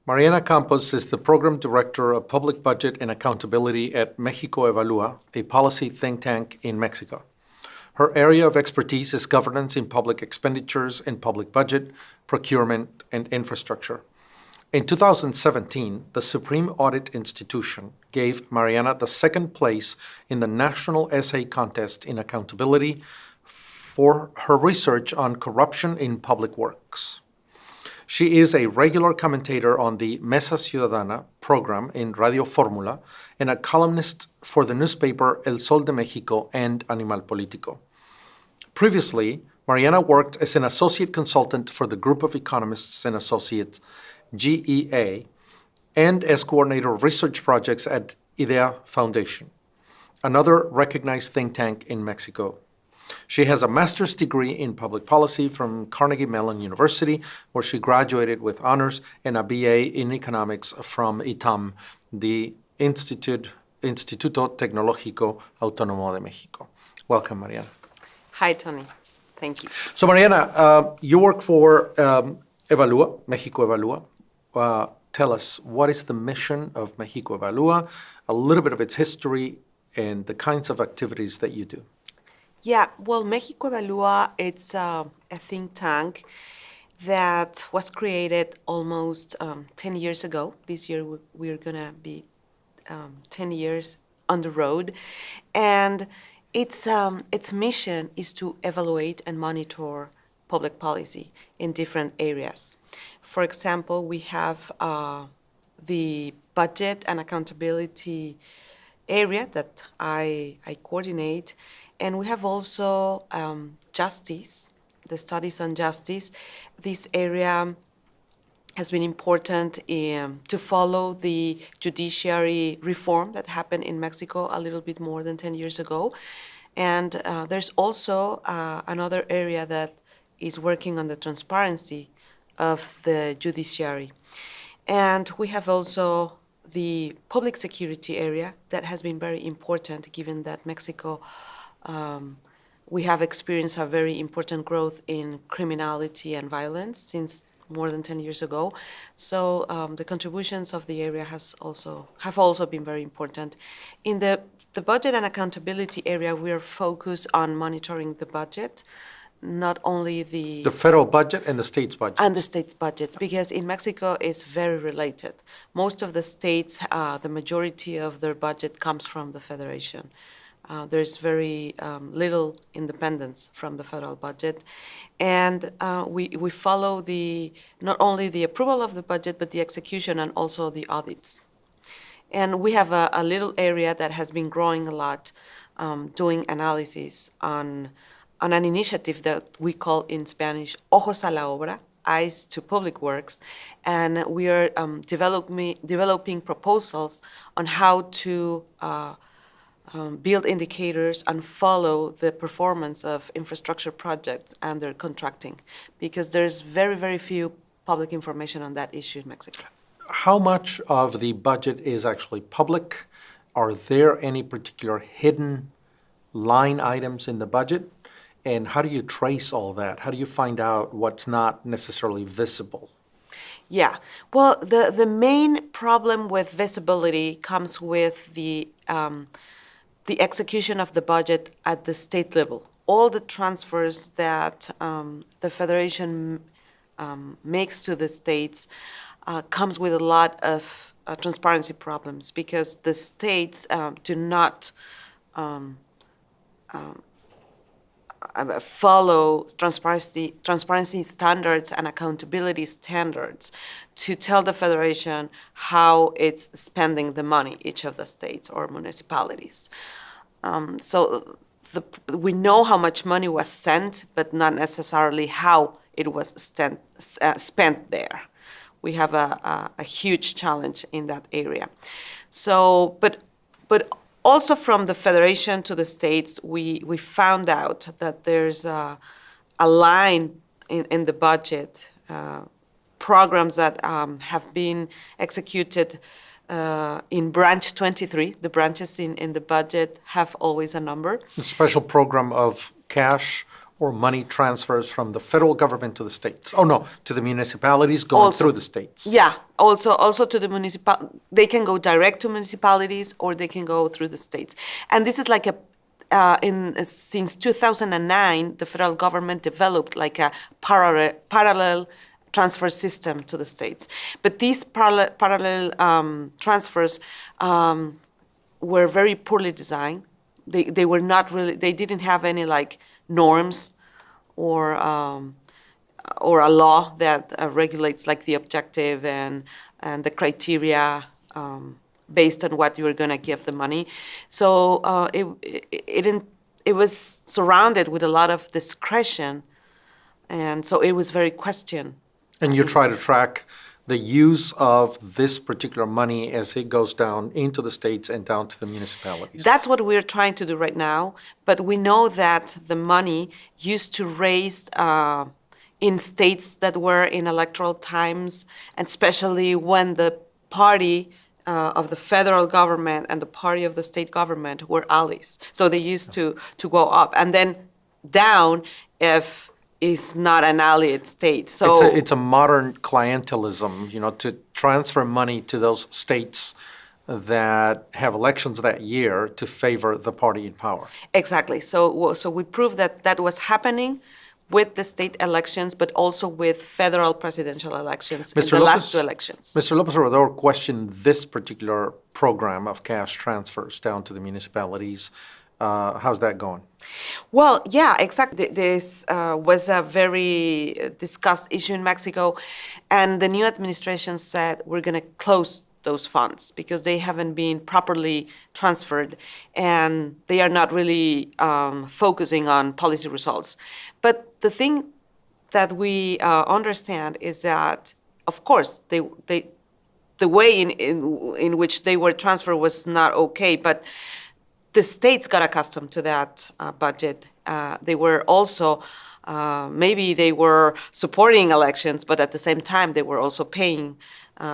Mariana Campos is the Program Director of Public Budget and Accountability at México Evalúa, a policy think tank in Mexico. Her area of expertise is governance in public expenditures and public budget, procurement, and infrastructure. In 2017, the Supreme Audit Institution gave Mariana the second place in the National Essay Contest in Accountability for her research on corruption in public works. She is a regular commentator on the Mesa Ciudadana program in Radio Fórmula and a columnist for the newspaper El Sol de México and Animal Político. Previously, Mariana worked as an associate consultant for the Group of Economists and Associates, GEA, and as coordinator of research projects at IDEA Foundation, another recognized think tank in Mexico. She has a master's degree in public policy from Carnegie Mellon University, where she graduated with honors, and a BA in economics from ITAM, the Instituto Tecnológico Autónomo de México. Welcome, Mariana. Hi, Tony. Thank you. So, Mariana, you work for Evalúa, México Evalúa. Tell us, what is the mission of México Evalúa, a little bit of its history, and the kinds of activities that you do? Yeah, well, México Evalúa, it's a think tank that was created almost 10 years ago. This year we're going to be 10 years on the road. And its mission is to evaluate and monitor public policy in different areas. For example, we have the budget and accountability area that I coordinate. And we have also justice, the studies on justice. This area has been important to follow the judiciary reform that happened in Mexico a little bit more than 10 years ago. And there's also another area that is working on the transparency of the judiciary. And we have also the public security area that has been very important, given that Mexico we have experienced a very important growth in criminality and violence since more than 10 years ago. So the contributions of the area have also been very important. In the budget and accountability area, we are focused on monitoring the budget, not only the federal budget and the state's budget. And the state's budgets, because in Mexico it's very related. Most of the states, the majority of their budget comes from the federation. There's very little independence from the federal budget. And we follow not only the approval of the budget, but the execution and also the audits. And we have a little area that has been growing a lot, doing analysis on an initiative that we call in Spanish, Ojos a la Obra, Eyes to Public Works. And we are developing proposals on how to build indicators and follow the performance of infrastructure projects and their contracting, because there's very, very few public information on that issue in Mexico. How much of the budget is actually public? Are there any particular hidden line items in the budget? And how do you trace all that? How do you find out what's not necessarily visible? Yeah, well, the main problem with visibility comes with the execution of the budget at the state level. All the transfers that the federation makes to the states comes with a lot of transparency problems, because the states do not follow transparency standards and accountability standards to tell the federation how it's spending the money, each of the states or municipalities. So we know how much money was sent, but not necessarily how it was spent there. We have a huge challenge in that area. So, but also from the federation to the states, we found out that there's a line in the budget, programs that have been executed in branch 23. The branches in the budget have always a number. A special program of cash or money transfers from the federal government to the states? Oh, no, to the municipalities going Also. through the states. Yeah, also to the they can go direct to municipalities or they can go through the states. And this is like since 2009, the federal government developed like a parallel transfer system to the states. But these parallel transfers were very poorly designed. They were not really, they didn't have any like norms or a law that regulates like the objective and the criteria based on what you were going to give the money. So it was surrounded with a lot of discretion, and so it was very questioned. And you try to track the use of this particular money as it goes down into the states and down to the municipalities. That's what we're trying to do right now, but we know that the money used to raise in states that were in electoral times, and especially when the party of the federal government and the party of the state government were allies. So they used to go up and then down if it's not an allied state. So it's a modern clientelism, to transfer money to those states that have elections that year to favor the party in power. Exactly. So we proved that was happening with the state elections, but also with federal presidential elections in the last two elections. Mr. Lopez Obrador questioned this particular program of cash transfers down to the municipalities. How's that going? Well, yeah, exactly. This was a very discussed issue in Mexico, and the new administration said we're going to close those funds because they haven't been properly transferred and they are not really focusing on policy results. But the thing that we understand is that, of course, the way in which they were transferred was not okay, but the states got accustomed to that budget. They were also, maybe they were supporting elections, but at the same time, they were also paying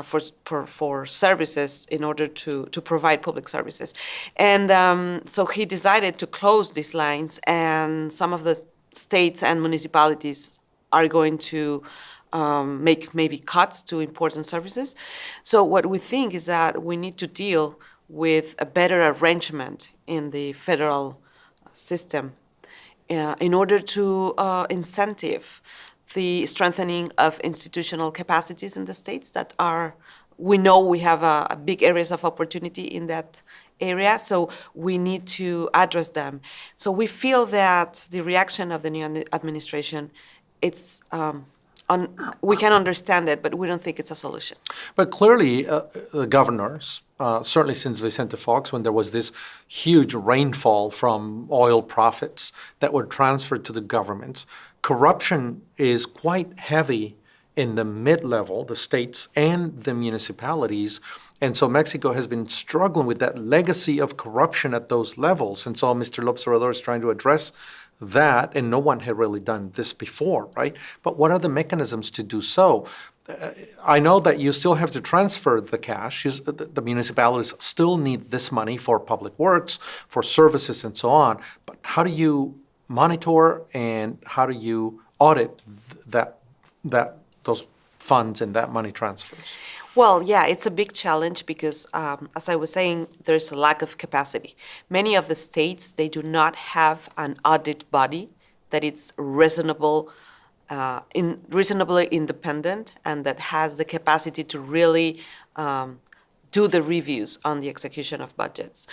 for services in order to provide public services. And so he decided to close these lines, and some of the states and municipalities are going to make maybe cuts to important services. So what we think is that we need to deal with a better arrangement in the federal system in order to incentive the strengthening of institutional capacities in the states that are, we know we have a big areas of opportunity in that area, so we need to address them. So we feel that the reaction of the new administration, it's we can understand it, but we don't think it's a solution. But clearly, the governors, certainly since Vicente Fox, when there was this huge rainfall from oil profits that were transferred to the governments, corruption is quite heavy in the mid-level, the states and the municipalities. And so Mexico has been struggling with that legacy of corruption at those levels. And so Mr. López Obrador is trying to address that, and no one had really done this before, right? But what are the mechanisms to do so? I know that you still have to transfer the cash. The municipalities still need this money for public works, for services, and so on. But how do you monitor and how do you audit those funds and that money transfers? Well, yeah, it's a big challenge because, as I was saying, there's a lack of capacity. Many of the states, they do not have an audit body that is reasonably independent and that has the capacity to really do the reviews on the execution of budgets.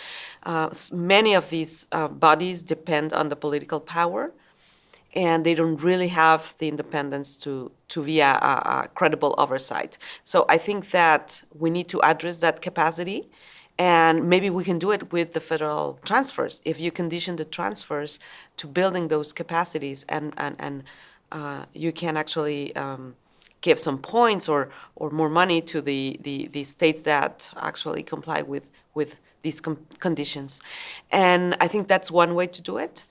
Many of these bodies depend on the political power, and they don't really have the independence to be a credible oversight. So I think that we need to address that capacity, and maybe we can do it with the federal transfers. If you condition the transfers to building those capacities, and you can actually give some points or more money to the states that actually comply with these conditions. And I think that's one way to do it.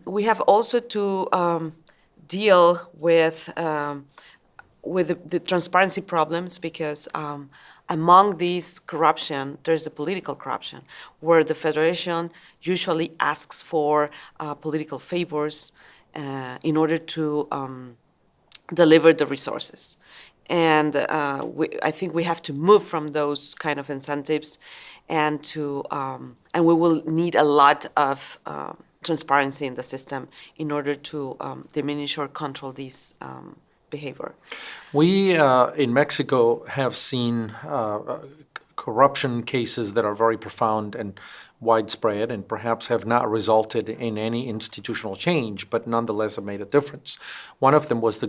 We have also to deal with the transparency problems because among these corruption, there's the political corruption, where the federation usually asks for political favors in order to deliver the resources. And I think we have to move from those kind of incentives, and we will need a lot of transparency in the system in order to diminish or control this behavior. We in Mexico have seen corruption cases that are very profound and widespread and perhaps have not resulted in any institutional change, but nonetheless have made a difference. One of them was the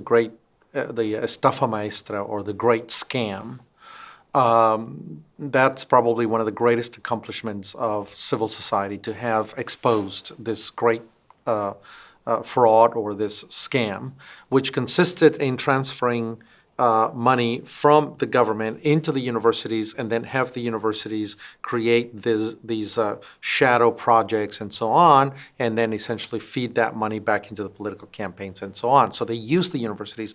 estafa maestra, or the great scam. That's probably one of the greatest accomplishments of civil society, to have exposed this great fraud, or this scam, which consisted in transferring money from the government into the universities, and then have the universities create these shadow projects and so on, and then essentially feed that money back into the political campaigns and so on. So they use the universities,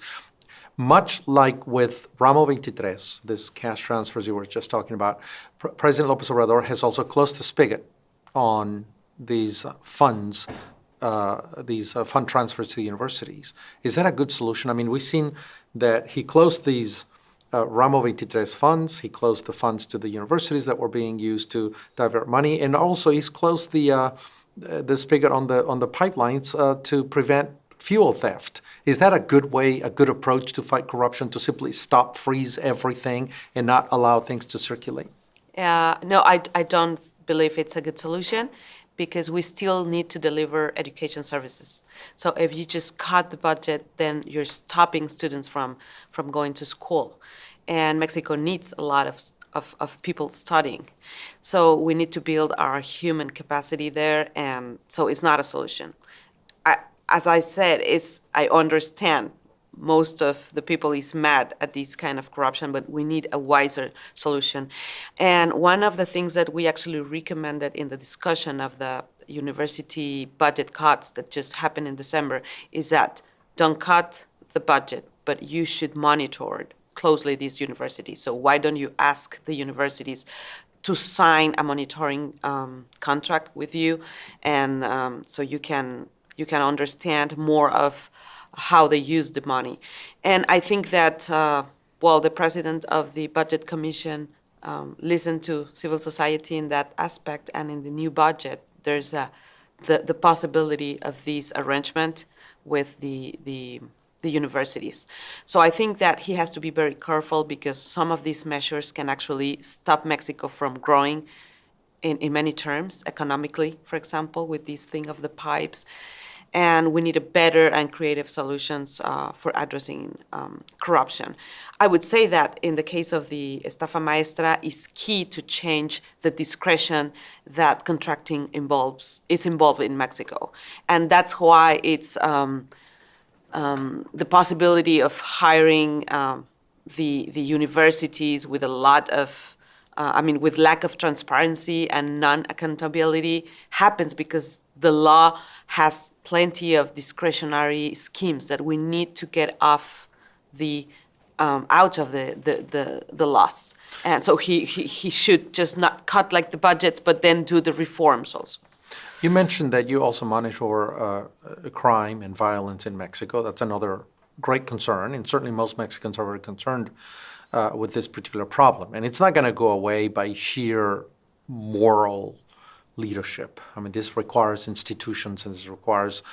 much like with Ramo 23, this cash transfers you were just talking about. President Lopez Obrador has also closed the spigot on these funds, these fund transfers to the universities. Is that a good solution? I mean, we've seen that he closed these Ramo 23 funds. He closed the funds to the universities that were being used to divert money, and also he's closed the spigot on the pipelines to prevent fuel theft. Is that a good way, a good approach to fight corruption, to simply stop, freeze everything, and not allow things to circulate? No, I don't believe it's a good solution, because we still need to deliver education services. So if you just cut the budget, then you're stopping students from going to school. And Mexico needs a lot of people studying. So we need to build our human capacity there, and so it's not a solution. As I said, I understand most of the people is mad at this kind of corruption, but we need a wiser solution. And one of the things that we actually recommended in the discussion of the university budget cuts that just happened in December is that don't cut the budget, but you should monitor closely these universities. So why don't you ask the universities to sign a monitoring contract with you, and so you can understand more of how they use the money. And I think that, the president of the Budget Commission listened to civil society in that aspect, and in the new budget, there's the possibility of this arrangement with the universities. So I think that he has to be very careful, because some of these measures can actually stop Mexico from growing in many terms, economically, for example, with this thing of the pipes. And we need a better and creative solutions for addressing corruption. I would say that in the case of the estafa maestra, is key to change the discretion that contracting is involved in Mexico. And that's why it's the possibility of hiring the universities with a lot of with lack of transparency and non-accountability happens because the law has plenty of discretionary schemes that we need to get off out of the laws. And so he should just not cut like the budgets, but then do the reforms also. You mentioned that you also monitor crime and violence in Mexico. That's another great concern, and certainly most Mexicans are very concerned with this particular problem. And it's not going to go away by sheer moral leadership. I mean, this requires institutions, and this requires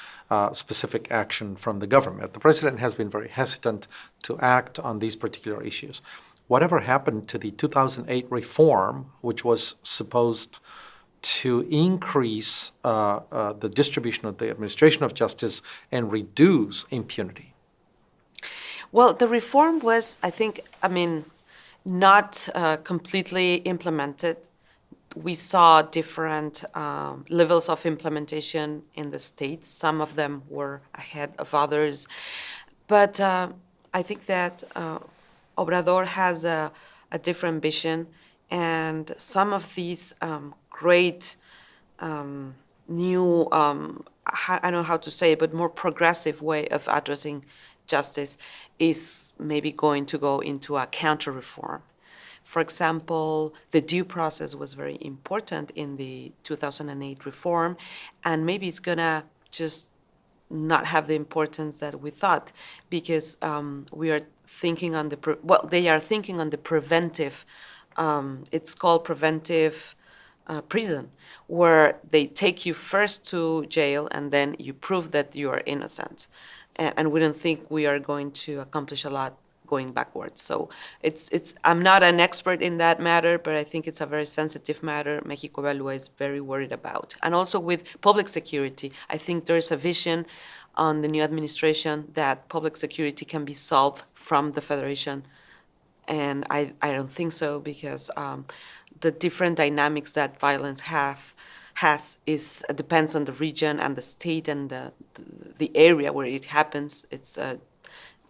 specific action from the government. The president has been very hesitant to act on these particular issues. Whatever happened to the 2008 reform, which was supposed to increase the distribution of the administration of justice and reduce impunity? Well, the reform was, not completely implemented. We saw different levels of implementation in the states. Some of them were ahead of others. But I think that Obrador has a different vision, and some of these great new, I don't know how to say it, but more progressive way of addressing justice is maybe going to go into a counter-reform. For example, the due process was very important in the 2008 reform, and maybe it's gonna just not have the importance that we thought, because we are thinking on they are thinking on the preventive. It's called preventive prison, where they take you first to jail and then you prove that you are innocent. And we don't think we are going to accomplish a lot going backwards. So I'm not an expert in that matter, but I think it's a very sensitive matter Mexico Evalúa is very worried about. And also with public security, I think there's a vision on the new administration that public security can be solved from the federation. And I don't think so, because the different dynamics that violence depends on the region and the state and the area where it happens. It's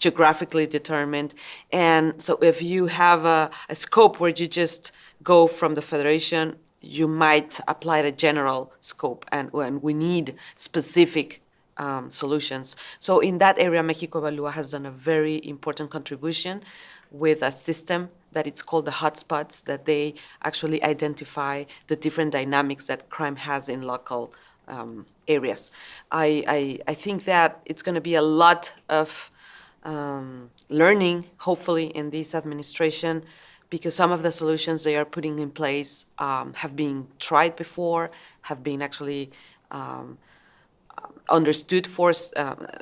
geographically determined. And so if you have a scope where you just go from the federation, you might apply the general scope, and we need specific solutions. So in that area, Mexico Evalúa has done a very important contribution with a system that it's called the hotspots, that they actually identify the different dynamics that crime has in local areas. I think that it's going to be a lot of learning, hopefully, in this administration, because some of the solutions they are putting in place have been tried before, have been actually understood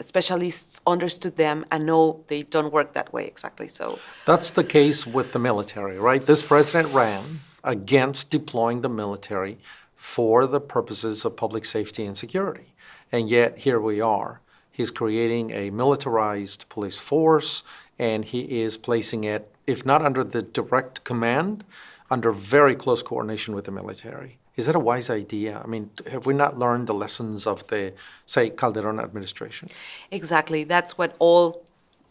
specialists understood them and know they don't work that way exactly. So that's the case with the military, right? This president ran against deploying the military for the purposes of public safety and security. And yet here we are. He's creating a militarized police force, and he is placing it, if not under the direct command, under very close coordination with the military. Is that a wise idea? I mean, have we not learned the lessons of the, say, Calderon administration? Exactly. That's what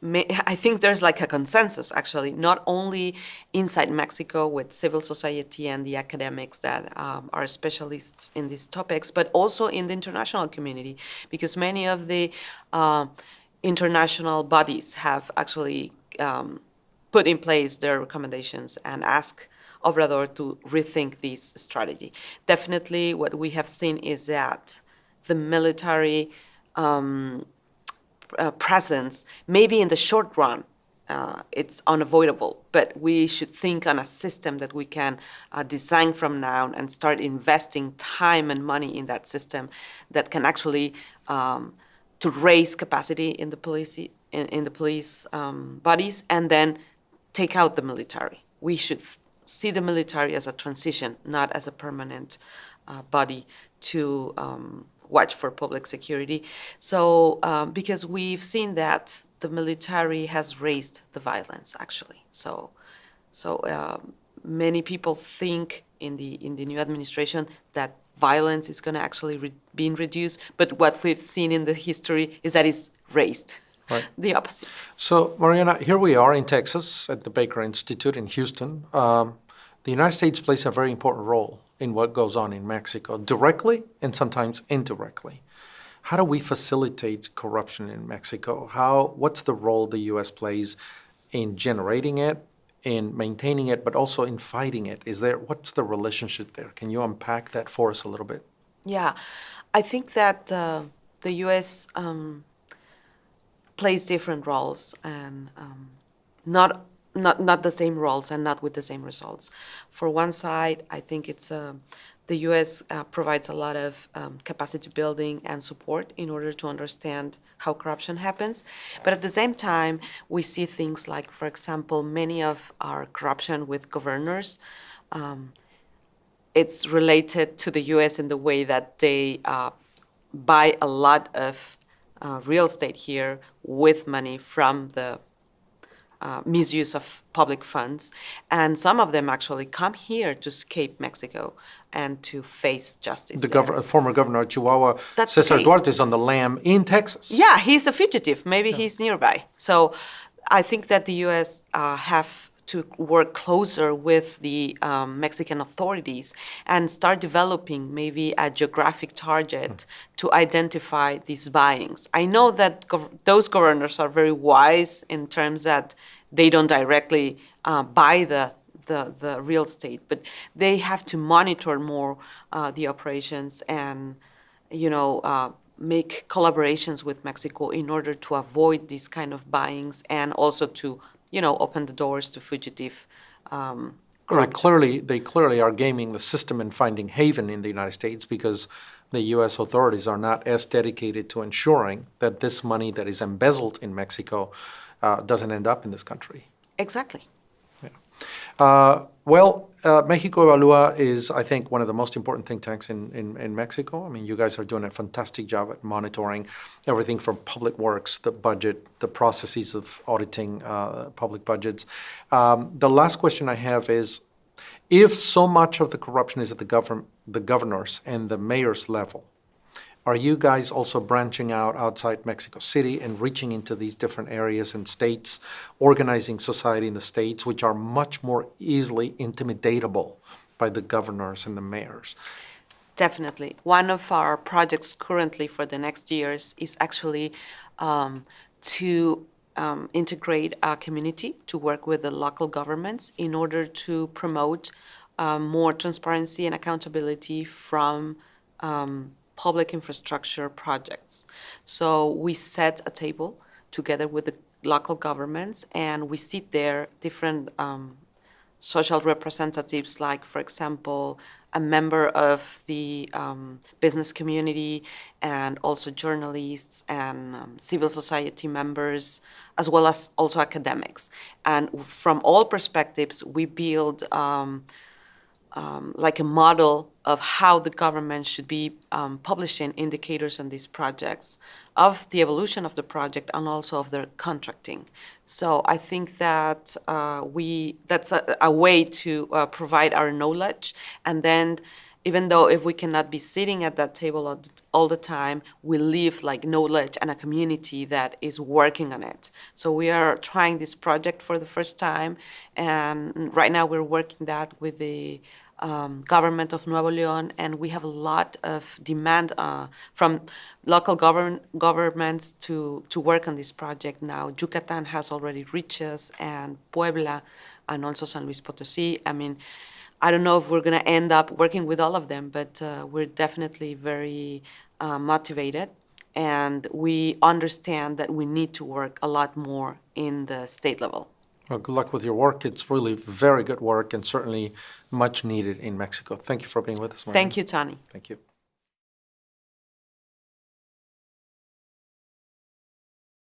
I think there's like a consensus, actually, not only inside Mexico with civil society and the academics that are specialists in these topics, but also in the international community, because many of the international bodies have actually put in place their recommendations and asked Obrador to rethink this strategy. Definitely what we have seen is that the military presence, maybe in the short run, it's unavoidable, but we should think on a system that we can design from now and start investing time and money in that system that can actually to raise capacity in the police bodies, and then take out the military. We should see the military as a transition, not as a permanent body to watch for public security. So because we've seen that the military has raised the violence, actually. So many people think in the new administration that violence is going to actually be reduced, but what we've seen in the history is that it's raised. Right. The opposite. So, Mariana, here we are in Texas at the Baker Institute in Houston. The United States plays a very important role in what goes on in Mexico, directly and sometimes indirectly. How do we facilitate corruption in Mexico? What's the role the U.S. plays in generating it, in maintaining it, but also in fighting it? What's the relationship there? Can you unpack that for us a little bit? Yeah, I think that the U.S. Plays different roles, and not the same roles and not with the same results. For one side, I think it's the U.S. Provides a lot of capacity building and support in order to understand how corruption happens. But at the same time, we see things like, for example, many of our corruption with governors, it's related to the U.S. in the way that they buy a lot of real estate here with money from the misuse of public funds. And some of them actually come here to escape Mexico and to face justice. The former governor of Chihuahua, Cesar Duarte, is on the lam in Texas. Yeah, he's a fugitive. Maybe he's nearby. So I think that the U.S. Have to work closer with the Mexican authorities and start developing maybe a geographic target to identify these buyings. I know that those governors are very wise in terms that they don't directly buy the real estate, but they have to monitor more the operations and, make collaborations with Mexico in order to avoid these kind of buyings and also to, open the doors to fugitive Well, they clearly are gaming the system and finding haven in the United States because the U.S. authorities are not as dedicated to ensuring that this money that is embezzled in Mexico doesn't end up in this country. Exactly. Mexico Evalúa is, I think, one of the most important think tanks in Mexico. I mean, you guys are doing a fantastic job at monitoring everything from public works, the budget, the processes of auditing public budgets. The last question I have is, if so much of the corruption is at the governors and the mayor's level, are you guys also branching out outside Mexico City and reaching into these different areas and states, organizing society in the states, which are much more easily intimidatable by the governors and the mayors? Definitely. One of our projects currently for the next years is actually to integrate our community to work with the local governments in order to promote more transparency and accountability from public infrastructure projects. So we set a table together with the local governments, and we sit there different social representatives, like, for example, a member of the business community, and also journalists and civil society members, as well as also academics. And from all perspectives, we build like a model of how the government should be publishing indicators on these projects, of the evolution of the project and also of their contracting. So I think that that's a way to provide our knowledge, and then even though if we cannot be sitting at that table all the time, we leave like knowledge and a community that is working on it. So we are trying this project for the first time, and right now we're working that with the government of Nuevo León, and we have a lot of demand from local governments to work on this project now. Yucatan has already reached us, and Puebla, and also San Luis Potosí. I mean, I don't know if we're going to end up working with all of them, but we're definitely very motivated, and we understand that we need to work a lot more in the state level. Well, good luck with your work. It's really very good work and certainly much needed in Mexico. Thank you for being with us, Mariana. Thank you, Tony. Thank you.